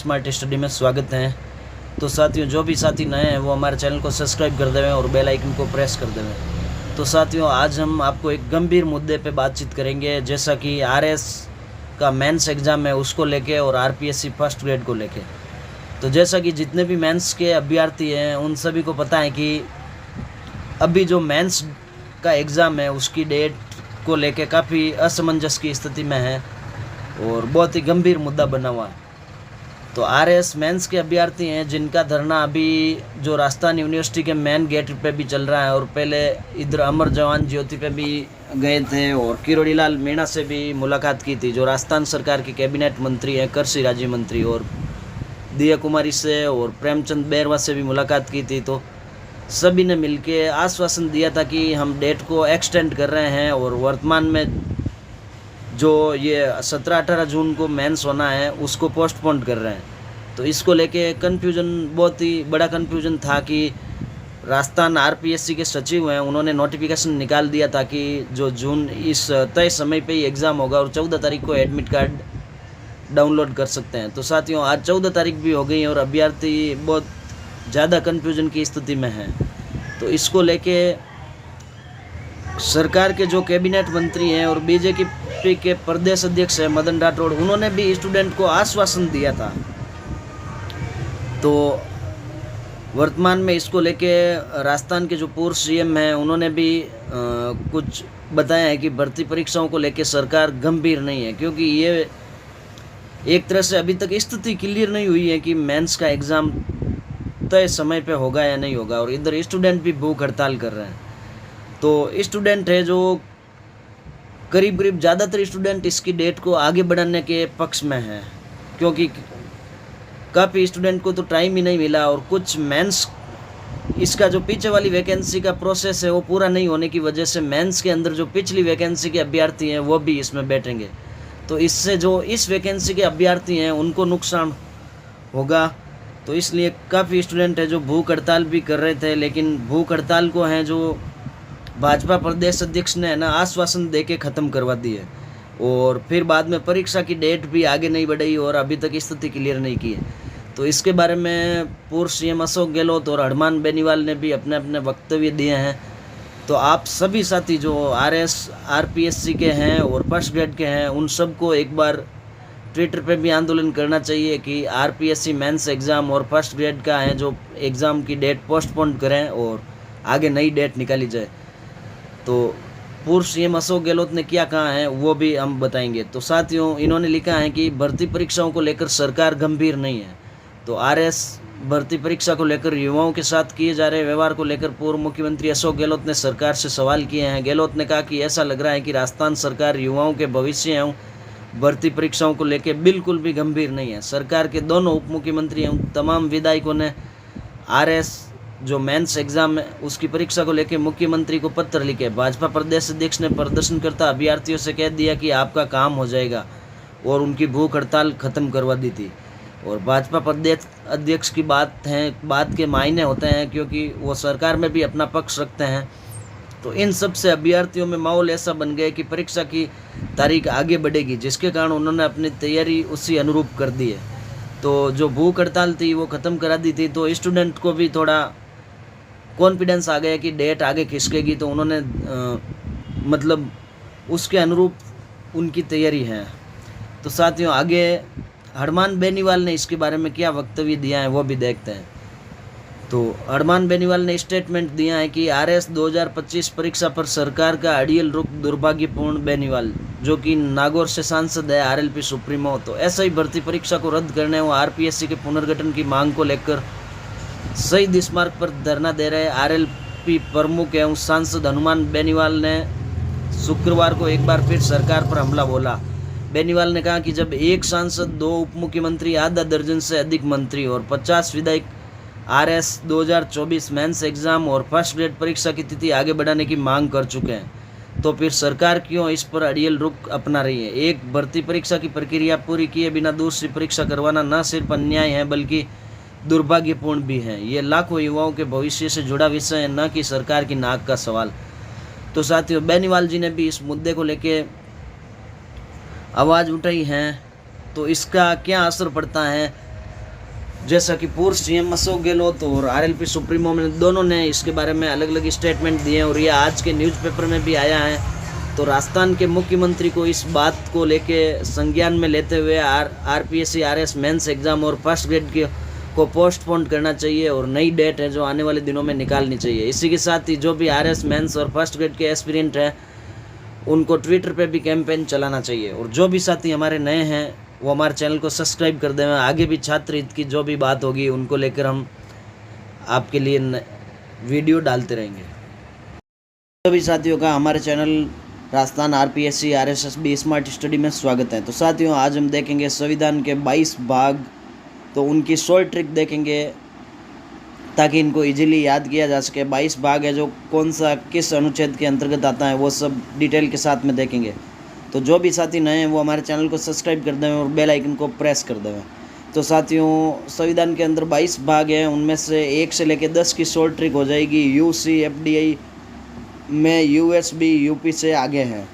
Smart study में स्वागत है। तो साथियों, जो भी साथी नए हैं वो हमारे चैनल को सब्सक्राइब कर देवें और बेल आइकन को प्रेस कर देवें। तो साथियों, आज हम आपको एक गंभीर मुद्दे पे बातचीत करेंगे, जैसा कि आरएस का मेंस एग्ज़ाम है उसको लेके और आरपीएससी फर्स्ट ग्रेड को लेके। तो जैसा कि जितने भी मेंस के अभ्यर्थी हैं उन सभी को पता है कि अभी जो मेंस का एग्ज़ाम है उसकी डेट को लेके काफ़ी असमंजस की स्थिति में है और बहुत ही गंभीर मुद्दा बना हुआ है। तो आरएस मेंस के अभ्यर्थी हैं जिनका धरना अभी जो राजस्थान यूनिवर्सिटी के मेन गेट पे भी चल रहा है और पहले इधर अमर जवान ज्योति पे भी गए थे और किरोड़ी लाल मीणा से भी मुलाकात की थी, जो राजस्थान सरकार की कैबिनेट मंत्री हैं, कृषि राज्य मंत्री, और दिया कुमारी से और प्रेमचंद बैरवा से भी मुलाकात की थी। तो सभी ने मिलके आश्वासन दिया था कि हम डेट को एक्सटेंड कर रहे हैं और वर्तमान में जो ये 17-18 जून को मेंस होना है उसको पोस्टपोन कर रहे हैं। तो इसको लेके कन्फ्यूजन, बहुत ही बड़ा कन्फ्यूजन था कि राजस्थान आरपीएससी के सचिव हैं, उन्होंने नोटिफिकेशन निकाल दिया था कि जो जून इस तय समय पे ही एग्ज़ाम होगा और 14 तारीख को एडमिट कार्ड डाउनलोड कर सकते हैं। तो साथियों, आज 14 तारीख भी हो गई और अभ्यर्थी बहुत ज़्यादा कन्फ्यूजन की स्थिति में है। तो इसको लेके सरकार के जो कैबिनेट मंत्री हैं और बीजेपी के प्रदेश अध्यक्ष हैं मदन राठौड़, उन्होंने भी स्टूडेंट को आश्वासन दिया था। तो वर्तमान में इसको लेके राजस्थान के जो पूर्व सीएम हैं उन्होंने भी कुछ बताया है कि भर्ती परीक्षाओं को लेके सरकार गंभीर नहीं है, क्योंकि ये एक तरह से अभी तक स्थिति क्लियर नहीं हुई है कि मेंस का एग्ज़ाम तय समय पे होगा या नहीं होगा, और इधर स्टूडेंट भी भूख हड़ताल कर रहे हैं। तो स्टूडेंट है जो करीब ज़्यादातर स्टूडेंट इसकी डेट को आगे बढ़ाने के पक्ष में हैं, क्योंकि काफ़ी स्टूडेंट को तो टाइम ही नहीं मिला और कुछ मेंस इसका जो पीछे वाली वैकेंसी का प्रोसेस है वो पूरा नहीं होने की वजह से मेंस के अंदर जो पिछली वैकेंसी के अभ्यर्थी हैं वो भी इसमें बैठेंगे। तो इससे जो इस वैकेंसी के अभ्यर्थी हैं उनको नुकसान होगा। तो इसलिए काफ़ी स्टूडेंट है जो भूख हड़ताल भी कर रहे थे, लेकिन भूख हड़ताल को हैं जो भाजपा प्रदेश अध्यक्ष ने ना आश्वासन देके ख़त्म करवा दी है और फिर बाद में परीक्षा की डेट भी आगे नहीं बढ़ाई और अभी तक स्थिति क्लियर नहीं की है। तो इसके बारे में पूर्व सीएम अशोक गहलोत और हरमान बेनीवाल ने भी अपने अपने वक्तव्य दिए हैं। तो आप सभी साथी जो आरपीएससी के हैं और फर्स्ट ग्रेड के हैं उन सबको एक बार ट्विटर पे भी आंदोलन करना चाहिए कि आरपीएससी मेंस एग्ज़ाम और फर्स्ट ग्रेड का है जो एग्ज़ाम की डेट पोस्टपोन करें और आगे नई डेट निकाली जाए। तो पूर्व सीएम अशोक गहलोत ने क्या कहा है वो भी हम बताएंगे। तो साथियों, इन्होंने लिखा है कि भर्ती परीक्षाओं को लेकर सरकार गंभीर नहीं है। तो आरएस भर्ती परीक्षा को लेकर युवाओं के साथ किए जा रहे व्यवहार को लेकर पूर्व मुख्यमंत्री अशोक गहलोत ने सरकार से सवाल किए हैं। गहलोत ने कहा कि ऐसा लग रहा है कि राजस्थान सरकार युवाओं के भविष्य एवं भर्ती परीक्षाओं को लेकर बिल्कुल भी गंभीर नहीं है। सरकार के दोनों उप मुख्यमंत्री एवं तमाम विधायकों ने आरएस जो मेंस एग्ज़ाम है उसकी परीक्षा को लेकर मुख्यमंत्री को पत्र लिखे। भाजपा प्रदेश अध्यक्ष ने प्रदर्शनकर्ता अभ्यर्थियों से कह दिया कि आपका काम हो जाएगा और उनकी भूख हड़ताल खत्म करवा दी थी। और भाजपा प्रदेश अध्यक्ष की बात के मायने होते हैं, क्योंकि वो सरकार में भी अपना पक्ष रखते हैं। तो इन सब से अभ्यर्थियों में माहौल ऐसा बन गया कि परीक्षा की तारीख आगे बढ़ेगी, जिसके कारण उन्होंने अपनी तैयारी उसी अनुरूप कर दी है। तो जो भूख हड़ताल थी वो ख़त्म करा दी थी, तो स्टूडेंट को भी थोड़ा कॉन्फिडेंस आ गया कि डेट आगे खिसकेगी, तो उन्होंने मतलब उसके अनुरूप उनकी तैयारी है। तो साथियों, आगे हरमान बेनीवाल ने इसके बारे में क्या वक्तव्य दिया है वो भी देखते हैं। तो हरमान बेनीवाल ने स्टेटमेंट दिया है कि आरएस 2025 परीक्षा पर सरकार का अड़ियल रुख दुर्भाग्यपूर्ण। बेनीवाल, जो कि नागौर से सांसद है, आरएलपी सुप्रीमो, तो ऐसा ही भर्ती परीक्षा को रद्द करने व आरपीएससी के पुनर्गठन की मांग को लेकर शहीद स्मारक पर धरना दे रहे आरएलपी प्रमुख एवं सांसद हनुमान बेनीवाल ने शुक्रवार को एक बार फिर सरकार पर हमला बोला। बेनीवाल ने कहा कि जब एक सांसद, 2 उप मुख्यमंत्री, आधा दर्जन से अधिक मंत्री और 50 विधायक आरएस 2024 मेंस एग्ज़ाम और फर्स्ट ग्रेड परीक्षा की तिथि आगे बढ़ाने की मांग कर चुके हैं, तो फिर सरकार क्यों इस पर अड़ियल रुख अपना रही है। एक भर्ती परीक्षा की प्रक्रिया पूरी किए बिना दूसरी परीक्षा करवाना न सिर्फ अन्याय है बल्कि दुर्भाग्यपूर्ण भी है। ये लाखों युवाओं के भविष्य से जुड़ा विषय है, न कि सरकार की नाक का सवाल। तो साथियों, बेनीवाल जी ने भी इस मुद्दे को लेके आवाज़ उठाई है। तो इसका क्या असर पड़ता है जैसा कि पूर्व सीएम अशोक गहलोत और आरएलपी सुप्रीमो में दोनों ने इसके बारे में अलग अलग स्टेटमेंट दिए हैं और ये आज के न्यूज़पेपर में भी आया है। तो राजस्थान के मुख्यमंत्री को इस बात को लेके संज्ञान में लेते हुए आरपीएससी आरएस मेंस एग्जाम और फर्स्ट ग्रेड को पोस्टपोन करना चाहिए और नई डेट है जो आने वाले दिनों में निकालनी चाहिए। इसी के साथ ही जो भी आरएस मेंस और फर्स्ट ग्रेड के एस्पिरेंट हैं उनको ट्विटर पे भी कैंपेन चलाना चाहिए। और जो भी साथी हमारे नए हैं वो हमारे चैनल को सब्सक्राइब कर दें। आगे भी छात्र हित की जो भी बात होगी उनको लेकर हम आपके लिए वीडियो डालते रहेंगे। सभी साथियों का हमारे channel Rajasthan RPSC RSSB smart study में स्वागत है। तो साथियों आज हम देखेंगे संविधान के 22 भाग, तो उनकी शॉर्ट ट्रिक देखेंगे ताकि इनको इजीली याद किया जा सके। 22 भाग है जो कौन सा किस अनुच्छेद के अंतर्गत आता है वो सब डिटेल के साथ में देखेंगे। तो जो भी साथी नए हैं वो हमारे चैनल को सब्सक्राइब कर दें और बेल आइकन को प्रेस कर दें। तो साथियों संविधान के अंदर 22 भाग हैं, उनमें से 1 से लेकर 10 की शॉर्ट ट्रिक हो जाएगी। यूसी एफडीआई में यूएसबी यूपी से आगे है।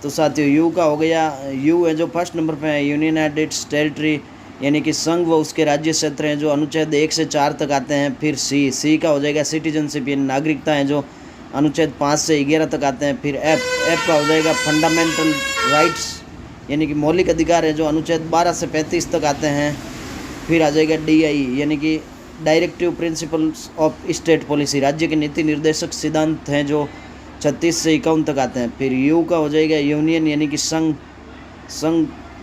तो साथियों यू का हो गया, यू है जो फर्स्ट नंबर पे है यूनाइटेड टेरिटरी यानी कि संघ व उसके राज्य क्षेत्र हैं जो अनुच्छेद 1 से 4 तक आते हैं। फिर सी का हो जाएगा सिटीजनशिप यानी नागरिकता है जो अनुच्छेद 5 से 11 तक आते हैं। फिर एफ का हो जाएगा फंडामेंटल राइट्स यानी कि मौलिक अधिकार है जो अनुच्छेद 12 से 35 तक आते हैं। फिर आ जाएगा डीआई यानी कि directive principles of state policy, राज्य के नीति निर्देशक सिद्धांत हैं जो 36 से 51 तक आते हैं। फिर यू का हो जाएगा यूनियन यानी कि संघ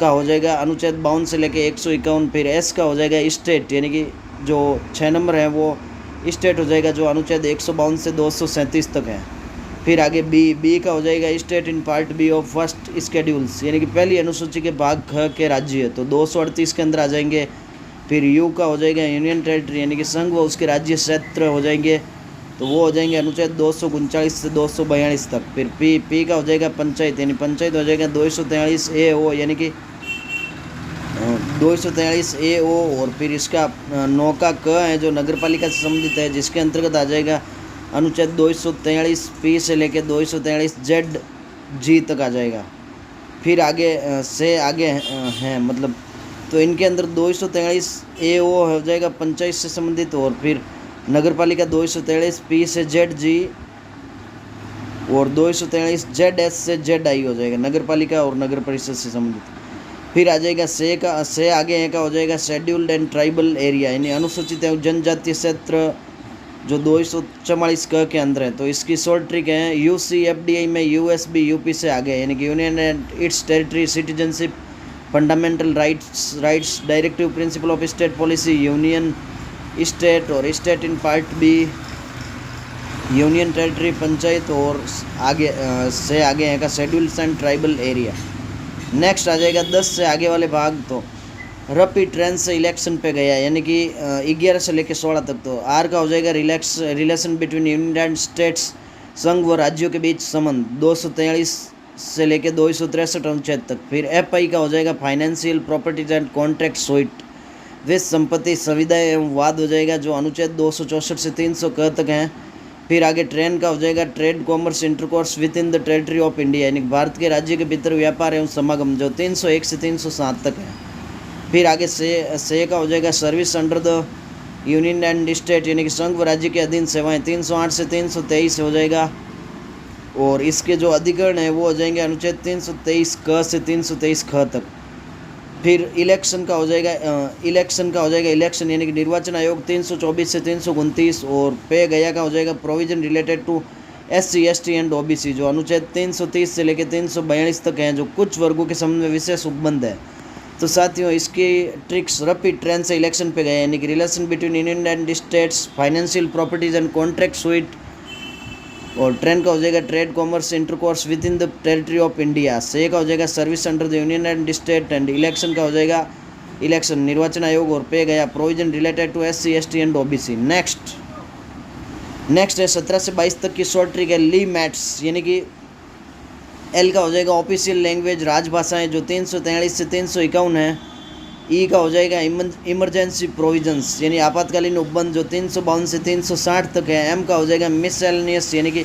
का हो जाएगा अनुच्छेद 52 से लेकर 151। फिर एस का हो जाएगा स्टेट यानी कि जो 6 नंबर है वो स्टेट हो जाएगा जो अनुच्छेद 152 से 237 तक है। फिर आगे बी का हो जाएगा state in part B of first schedules यानी कि पहली अनुसूची के भाग ख के राज्य, तो 238 के अंदर आ जाएंगे। फिर यू का हो जाएगा यूनियन टेरिटरी यानी कि संघ व उसके राज्य क्षेत्र हो जाएंगे, तो वो हो जाएंगे अनुच्छेद 239 से 242 तक। फिर पी का हो जाएगा पंचायत यानी पंचायत हो जाएगा 243 ए ओ यानी कि 243 ए ओ। और फिर इसका 9 का क है जो नगर पालिका से संबंधित है जिसके अंतर्गत आ जाएगा अनुच्छेद 243 पी से लेकर 243 जेड जी तक आ जाएगा। फिर आगे से आगे हैं मतलब, तो इनके अंदर 243 ए ओ हो जाएगा पंचायत से संबंधित, और फिर नगर पालिका 243 पी से जेड जी और 243 जेड एस से जेड आई हो जाएगा नगर पालिका और नगर परिषद से संबंधित। फिर आ जाएगा से आगे है का हो जाएगा शेड्यूल्ड एंड ट्राइबल एरिया यानी अनुसूचित एवं जनजातीय क्षेत्र जो 244 क के अंदर है। तो इसकी शॉर्ट ट्रिक है यूसी एफडीआई में यूएसबी यूपी से आगे यानी कि union and its territory citizenship fundamental rights directive principle of state policy union state और state in part B union territory panchayat और आगे से आगे है का scheduled and tribal area. Next आ जाएगा 10 से आगे वाले भाग, तो रैपिड ट्रेन से इलेक्शन पे गया यानी कि 11 से लेकर 16 तक। तो आर का हो जाएगा रिलेशन बिटवीन यूनाइटेड स्टेट्स संघ व राज्यों के बीच संबंध 243 से लेकर 263 अनुच्छेद तक। फिर एफ आई का हो जाएगा financial properties and contract sweet way संपत्ति सुविधा एवं वाद हो जाएगा जो अनुच्छेद 264 से 300 क तक हैं। फिर आगे ट्रेन का हो जाएगा trade commerce intercourse within the territory of India यानी भारत के राज्य के भीतर व्यापार एवं समागम जो 301 से 307 तक है। फिर आगे से का हो जाएगा service under the union and state यानी कि संघ व राज्य के अधीन सेवाएं 308 से 323 हो जाएगा, और इसके जो अधिकरण है वो हो जाएंगे अनुच्छेद 323 क से 323 ख तक। फिर इलेक्शन का हो जाएगा इलेक्शन यानी कि निर्वाचन आयोग 324 से 329, और पे गया का हो जाएगा provision related to SC ST and OBC जो अनुच्छेद 330 से लेकर 342 तक हैं जो कुछ वर्गों के संबंध में विशेष उपबंध है। तो साथियों इसकी ट्रिक्स रैपिड ट्रेन से इलेक्शन पे गए यानी कि relation between union and states financial properties and contract suits, और ट्रेन का हो जाएगा trade commerce intercourse within the territory of India. से का हो जाएगा service under the union and state, and election का हो जाएगा इलेक्शन निर्वाचन आयोग, और पे गया provision related to SC ST and OBC। Next है 17 से 22 तक की शॉर्ट ट्रिक है ली मैट्स यानी कि एल का हो जाएगा ऑफिशियल लैंग्वेज राजभाषाएं जो 343 से 351 है। ई का हो जाएगा इमरजेंसी प्रोविजंस यानी आपातकालीन उपबंध जो 352 से 360 तक है। एम का हो जाएगा मिसएलेनियस यानी कि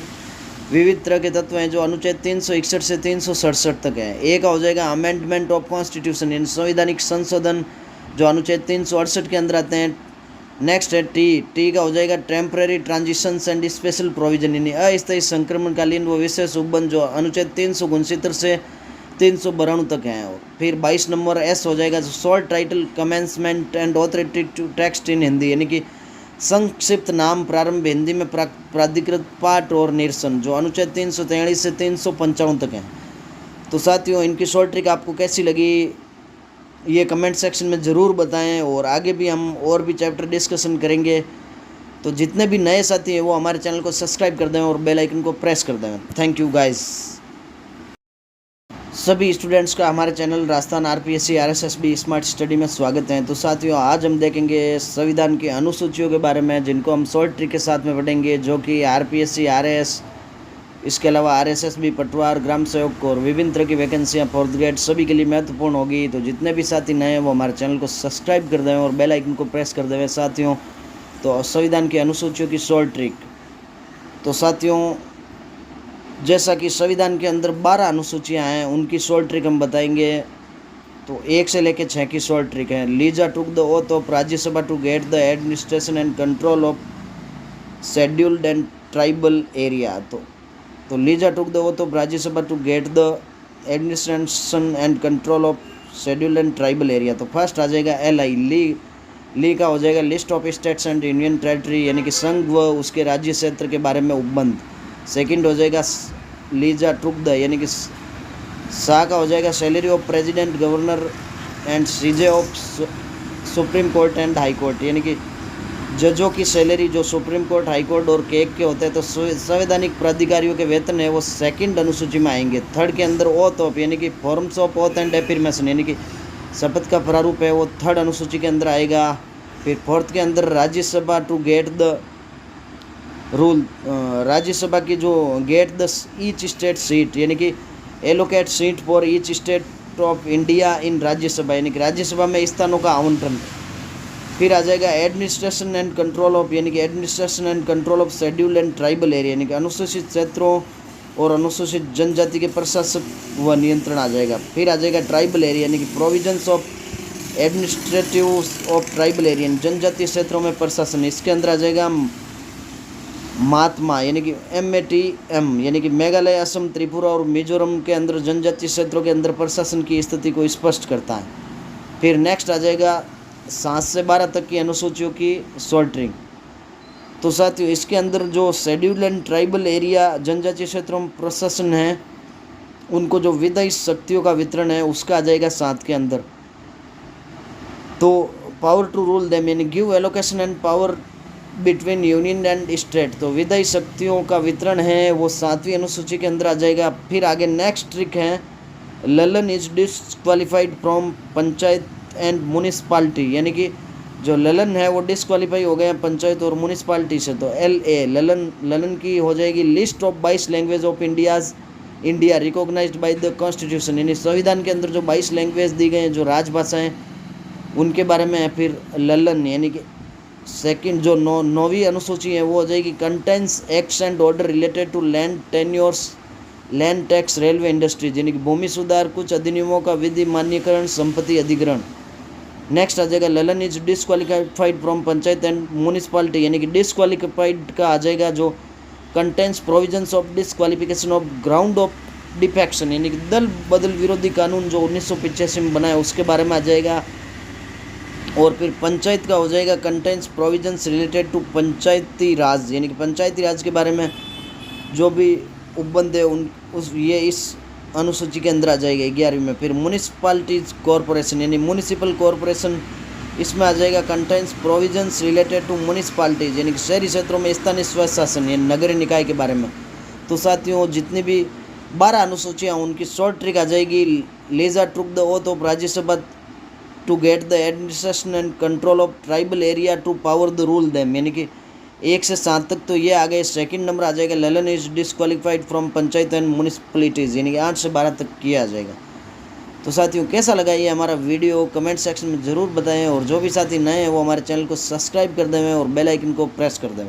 विविध तरह के तत्व हैं जो अनुच्छेद 361 से 367 तक है। ए का हो जाएगा अमेंडमेंट ऑफ कॉन्स्टिट्यूशन यानी संवैधानिक संशोधन जो अनुच्छेद 368 के अंदर आते हैं। नेक्स्ट है टी का हो जाएगा temporary transitions and special provision, यानी अस्थायी संक्रमणकालीन व विशेष उपबंध, जो अनुच्छेद 369 से 392 तक हैं। और फिर 22 नंबर एस हो जाएगा, जो short title commencement and authority to text in Hindi, यानी कि संक्षिप्त नाम प्रारंभ हिंदी में प्राधिकृत पाठ और निरसन, जो अनुच्छेद 343 से 355 तक हैं। तो साथियों, इनकी शॉर्ट ट्रिक आपको कैसी लगी ये कमेंट सेक्शन में ज़रूर बताएं, और आगे भी हम और भी चैप्टर डिस्कशन करेंगे। तो जितने भी नए साथी हैं वो हमारे चैनल को सब्सक्राइब कर दें और बेल आइकन को प्रेस कर दें। Thank you guys. सभी स्टूडेंट्स का हमारे channel Rajasthan RPSC RSSB smart study में स्वागत है। तो साथियों, आज हम देखेंगे संविधान की अनुसूचियों के बारे में, जिनको हम शॉर्ट ट्रिक के साथ में पढ़ेंगे, जो कि आरपीएससी आरएएस, इसके अलावा आरएसएसबी, पटवार, ग्राम सेवक और विभिन्न तरह की वैकेंसियाँ फोर्थ ग्रेड सभी के लिए महत्वपूर्ण होगी। तो जितने भी साथी नए हैं वो हमारे चैनल को सब्सक्राइब कर दें और बेल आइकन को प्रेस कर दें साथियों। तो संविधान की अनुसूचियों की शॉर्ट ट्रिक। तो साथियों, जैसा कि संविधान के अंदर 12 अनुसूचियाँ हैं, उनकी शॉर्ट ट्रिक हम बताएंगे। तो 1 से लेकर 6 की शॉर्ट ट्रिक है। Lisa took the oath of Rajya Sabha to get the administration and control of scheduled and tribal area. तो Lisa took the oath of Rajya Sabha to get the administration and control of scheduled and tribal area. तो first आ जाएगा LI, ली का हो जाएगा list of states and union territory, यानी कि संघ व उसके राज्य क्षेत्र के बारे में उपबंध। सेकंड हो जाएगा लीजा टुक द, यानी कि सा का हो जाएगा salary of president, governor and CJ of supreme court and high court, यानी कि जजों की सैलरी जो सुप्रीम कोर्ट, हाई कोर्ट और केक के होते हैं। तो संवैधानिक प्राधिकारियों के वेतन है वो सेकंड अनुसूची में आएंगे। थर्ड के अंदर ओथ ऑफ, यानी कि forms of oath and affirmation, यानी कि शपथ का प्रारूप है, वो थर्ड अनुसूची के अंदर आएगा। फिर फोर्थ के अंदर Rajya Sabha to get the rule, Rajya Sabha की जो get the each state seat, यानी कि allocate seat for each state of India in Rajya Sabha, यानी कि राज्यसभा में स्थानों का आवंटन। फिर आ जाएगा एडमिनिस्ट्रेशन एंड कंट्रोल ऑफ, यानी कि administration and control of schedule and tribal area, यानी कि अनुसूचित क्षेत्रों और अनुसूचित जनजाति के प्रशासक व नियंत्रण आ जाएगा। फिर आ जाएगा ट्राइबल एरिया, यानी कि provisions of administrative of tribal area, जनजातीय क्षेत्रों में प्रशासन। इसके अंदर आ जाएगा महात्मा, यानी कि MATM, यानी कि मेघालय, असम, त्रिपुरा और मिजोरम के अंदर जनजातीय क्षेत्रों के अंदर प्रशासन की स्थिति को स्पष्ट करता है। फिर नेक्स्ट आ जाएगा 7 से 12 तक की अनुसूचियों की शॉर्ट ट्रिक। तो साथियों, इसके अंदर जो शेड्यूल्ड एंड ट्राइबल एरिया जनजातीय क्षेत्रों में प्रशासन है, उनको जो विधायी शक्तियों का वितरण है उसका आ जाएगा 7 के अंदर। तो पावर टू रूल देम, यानी give allocation and power between union and state, तो विधायी शक्तियों का वितरण है वो 7वीं अनुसूची के अंदर आ जाएगा। फिर आगे नेक्स्ट ट्रिक है Lalan is disqualified from panchayat and municipality, यानी कि जो ललन है वो डिसक्वालीफाई हो गए हैं पंचायत और म्यूनिसपालिटी से। तो LA ललन की हो जाएगी list of 22 language of India recognised by the constitution, यानी संविधान के अंदर जो 22 लैंग्वेज दी गए हैं जो राजभाषाएं, उनके बारे में है। फिर ललन, यानी कि सेकंड जो 9वीं अनुसूची है वो हो जाएगी contains acts and order related to land tenures, land tax, railway industries, यानी कि भूमि सुधार, कुछ अधिनियमों का विधि मान्यकरण, संपत्ति अधिग्रहण। नेक्स्ट आ जाएगा Lalan is disqualified from panchayat and municipality, यानी कि डिसक्वालीफाइड का आ जाएगा जो contents provisions of disqualification of ground of defection, यानी कि दल बदल विरोधी कानून जो 1985 में बना है उसके बारे में आ जाएगा। और फिर पंचायत का हो जाएगा कंटेंट्स प्रोविजंस रिलेटेड टू पंचायती राज, यानी कि पंचायती राज के बारे में जो भी उपबंध है ये इस अनुसूची के अंदर आ जाएगा 11वीं में। फिर म्यूनिसिपैलिटीज कॉरपोरेशन, यानी म्यूनिसिपल कॉरपोरेशन, इसमें आ जाएगा contents provisions related to municipalities, यानी कि शहरी क्षेत्रों में स्थानीय स्वशासन यानी नगरीय निकाय के बारे में। तो साथियों, जितनी भी 12 अनुसूचियाँ उनकी शॉर्ट ट्रिक आ जाएगी। लीजा took the oath of Rajya Sabha to get the administration and control of tribal area to power the rule them, यानी कि 1 से 7 तक तो ये आ गए। सेकंड नंबर आ जाएगा Lalan is disqualified from panchayat and municipalities, यानी कि 8 से 12 तक किया आ जाएगा। तो साथियों, कैसा लगा ये हमारा वीडियो कमेंट सेक्शन में ज़रूर बताएं, और जो भी साथी नए हैं वो हमारे चैनल को सब्सक्राइब कर दें और बेल आइकन को प्रेस कर दें।